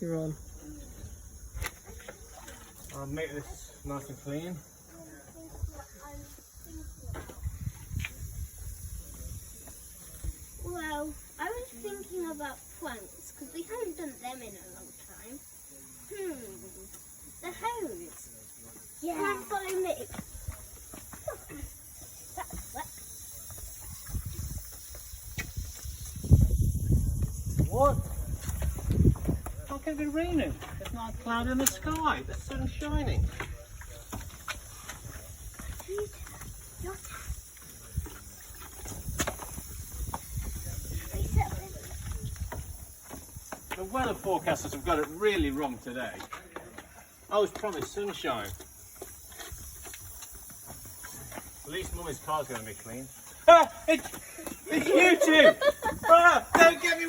you're on. I'll make this nice and clean. Well, I was thinking about planks because we haven't done them in a long time. The hose. Yeah. Come on, follow me. What? How can it be raining? There's not a cloud in the sky. The sun's shining. The weather forecasters have got it really wrong today. I was promised sunshine. At least Mummy's car's going to be clean. Ah, it's you two! Ah, don't get me